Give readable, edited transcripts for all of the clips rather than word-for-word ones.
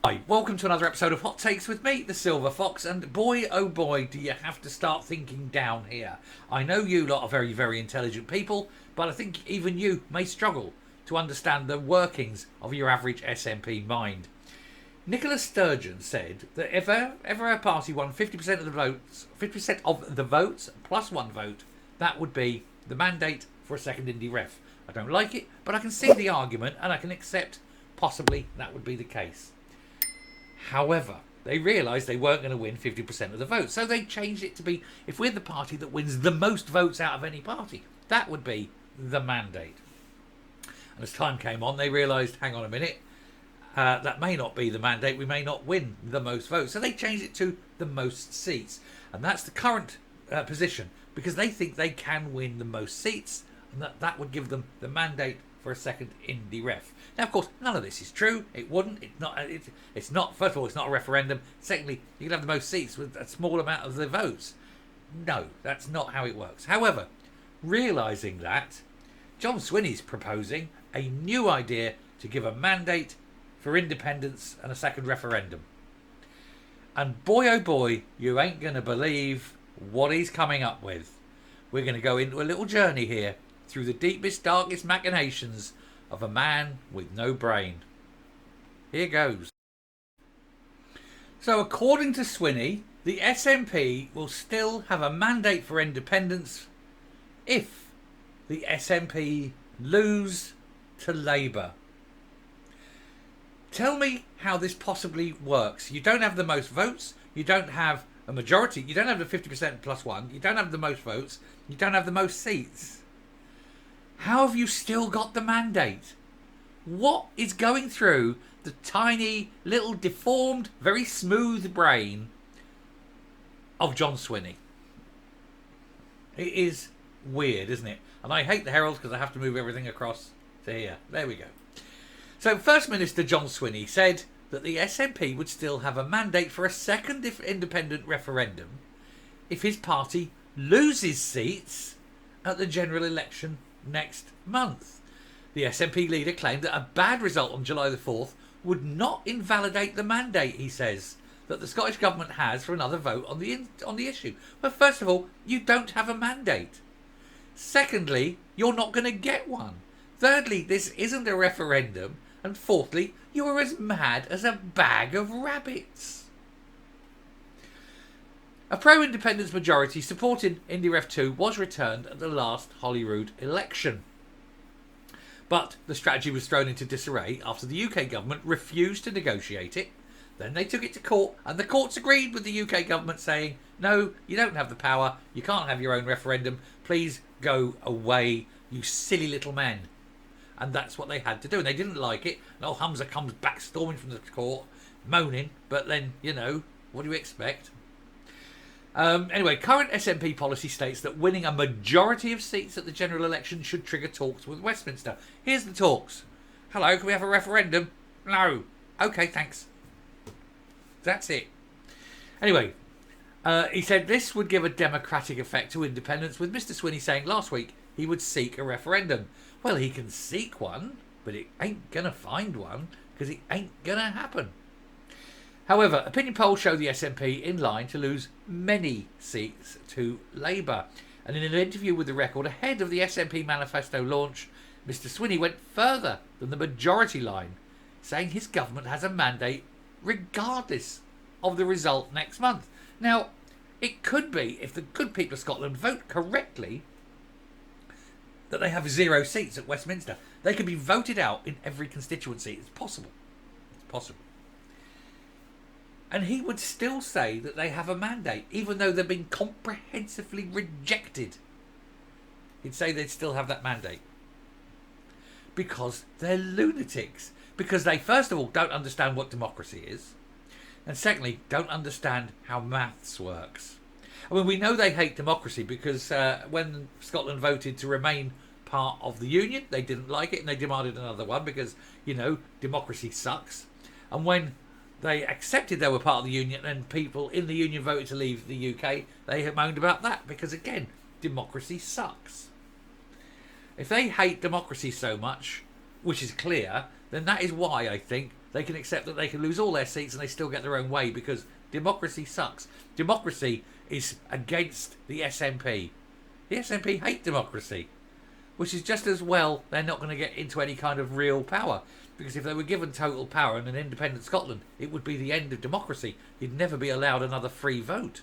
Hi, welcome to another episode of Hot Takes with me, the Silver Fox, and boy oh boy do you have to start thinking down here. I know you lot are very, very intelligent people, but I think even you may struggle to understand the workings of your average SNP mind. Nicola Sturgeon said that if ever a party won 50% of the votes, 50% of the votes plus one vote, that would be the mandate for a second indie ref. I don't like it, but I can see the argument and I can accept possibly that would be the case. However, they realised they weren't going to win 50% of the votes, so they changed it to be, if we're the party that wins the most votes out of any party, that would be the mandate. And as time came on, they realised, hang on a minute, that may not be the mandate, we may not win the most votes. So they changed it to the most seats. And that's the current position, because they think they can win the most seats, and that would give them the mandate for a second indie ref. Now, of course, none of this is true. It wouldn't. It's not. First of all, it's not a referendum. Secondly, you can have the most seats with a small amount of the votes. No, that's not how it works. However, realising that, John Swinney's proposing a new idea to give a mandate for independence and a second referendum. And boy, oh boy, you ain't going to believe what he's coming up with. We're going to go into a little journey here through the deepest, darkest machinations of a man with no brain. Here goes. So according to Swinney, the SNP will still have a mandate for independence if the SNP lose to Labour. Tell me how this possibly works. You don't have the most votes, you don't have a majority, you don't have the 50% plus one, you don't have the most votes, you don't have the most seats. How have you still got the mandate? What is going through the tiny, little, deformed, very smooth brain of John Swinney? It is weird, isn't it? And I hate the Herald because I have to move everything across to here. There we go. So First Minister John Swinney said that the SNP would still have a mandate for a second independent referendum if his party loses seats at the general election next month. The SNP leader claimed that a bad result on July the 4th would not invalidate the mandate, he says, that the Scottish Government has for another vote on the issue. But first of all, you don't have a mandate. Secondly, you're not going to get one. Thirdly, this isn't a referendum. And fourthly, you are as mad as a bag of rabbits. A pro-independence majority supporting IndyRef 2 was returned at the last Holyrood election. But the strategy was thrown into disarray after the UK government refused to negotiate it. Then they took it to court, and the courts agreed with the UK government saying, no, you don't have the power, you can't have your own referendum, please go away, you silly little men. And that's what they had to do, and they didn't like it. And old Humza comes back storming from the court, moaning, but then, what do you expect? Anyway, current SNP policy states that winning a majority of seats at the general election should trigger talks with Westminster. Here's the talks. Hello, can we have a referendum? No. Okay, thanks. That's it. Anyway, he said this would give a democratic effect to independence, with Mr Swinney saying last week he would seek a referendum. Well, he can seek one, but it ain't going to find one, because it ain't going to happen. However, opinion polls show the SNP in line to lose many seats to Labour. And in an interview with The Record ahead of the SNP manifesto launch, Mr Swinney went further than the majority line, saying his government has a mandate regardless of the result next month. Now, it could be, if the good people of Scotland vote correctly, that they have 0 seats at Westminster. They could be voted out in every constituency. It's possible. It's possible. And he would still say that they have a mandate, even though they've been comprehensively rejected. He'd say they'd still have that mandate. Because they're lunatics. Because they, first of all, don't understand what democracy is. And secondly, don't understand how maths works. I mean, we know they hate democracy because when Scotland voted to remain part of the Union, they didn't like it and they demanded another one because, democracy sucks. And when they accepted they were part of the Union and people in the Union voted to leave the UK, they have moaned about that because, again, democracy sucks. If they hate democracy so much, which is clear, then that is why I think they can accept that they can lose all their seats and they still get their own way, because democracy sucks. Democracy is against the SNP. The SNP hate democracy, which is just as well they're not going to get into any kind of real power, because if they were given total power in an independent Scotland, it would be the end of democracy. You'd never be allowed another free vote.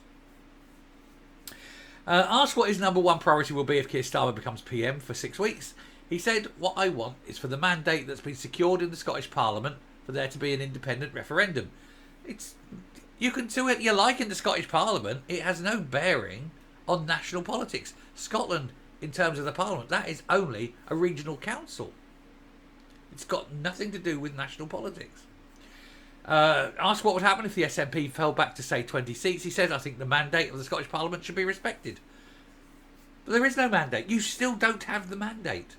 Asked what his number one priority will be if Keir Starmer becomes PM for 6 weeks, he said, "What I want is for the mandate that's been secured in the Scottish Parliament for there to be an independent referendum. You can do it you like in the Scottish Parliament. It has no bearing on national politics. Scotland, in terms of the Parliament, that is only a regional council. It's got nothing to do with national politics." Asked what would happen if the SNP fell back to, say, 20 seats, he said, "I think the mandate of the Scottish Parliament should be respected." But there is no mandate. You still don't have the mandate.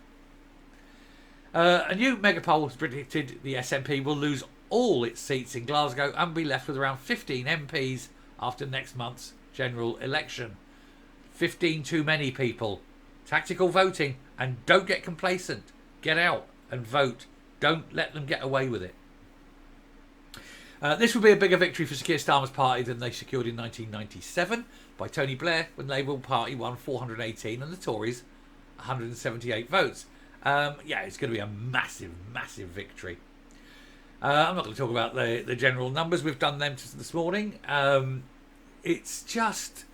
A new megapoll has predicted the SNP will lose all its seats in Glasgow and be left with around 15 MPs after next month's general election. 15 too many, people. Tactical voting, and don't get complacent. Get out and vote. Don't let them get away with it. This would be a bigger victory for Sir Keir Starmer's party than they secured in 1997 by Tony Blair, when the Labour Party won 418 and the Tories 178 votes. It's going to be a massive, massive victory. I'm not going to talk about the general numbers. We've done them this morning. It's just,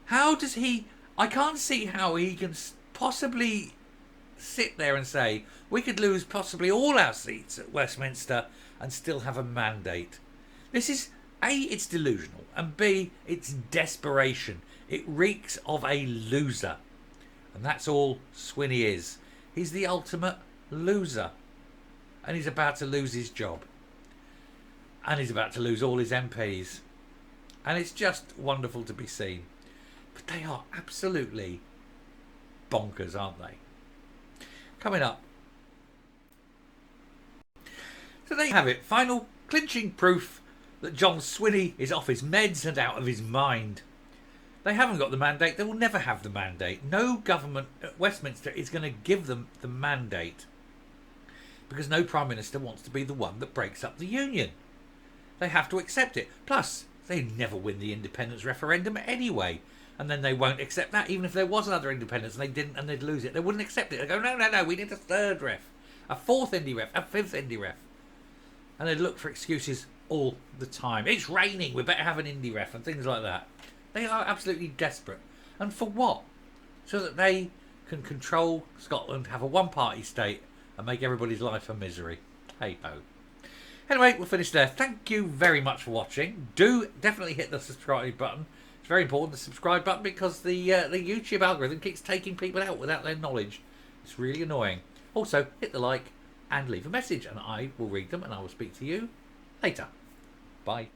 how does he... I can't see how he can possibly sit there and say, we could lose possibly all our seats at Westminster and still have a mandate. This is, A, it's delusional, and B, it's desperation. It reeks of a loser. And that's all Swinney is. He's the ultimate loser. And he's about to lose his job. And he's about to lose all his MPs. And it's just wonderful to be seen. But they are absolutely bonkers, aren't they? Coming up. So there you have it. Final clinching proof that John Swinney is off his meds and out of his mind. They haven't got the mandate. They will never have the mandate. No government at Westminster is going to give them the mandate, because no Prime Minister wants to be the one that breaks up the Union. They have to accept it. Plus, they never win the independence referendum anyway. And then they won't accept that, even if there was another independence and they didn't, and they'd lose it. They wouldn't accept it. They'd go, no, we need a third ref, a fourth indie ref, a fifth indie ref. And they'd look for excuses all the time. It's raining, we better have an indie ref, and things like that. They are absolutely desperate. And for what? So that they can control Scotland, have a one-party state, and make everybody's life a misery. Hey-ho. Anyway, we'll finish there. Thank you very much for watching. Do definitely hit the subscribe button. It's very important, the subscribe button, because the YouTube algorithm keeps taking people out without their knowledge. It's really annoying. Also, hit the like and leave a message, and I will read them, and I will speak to you later. Bye.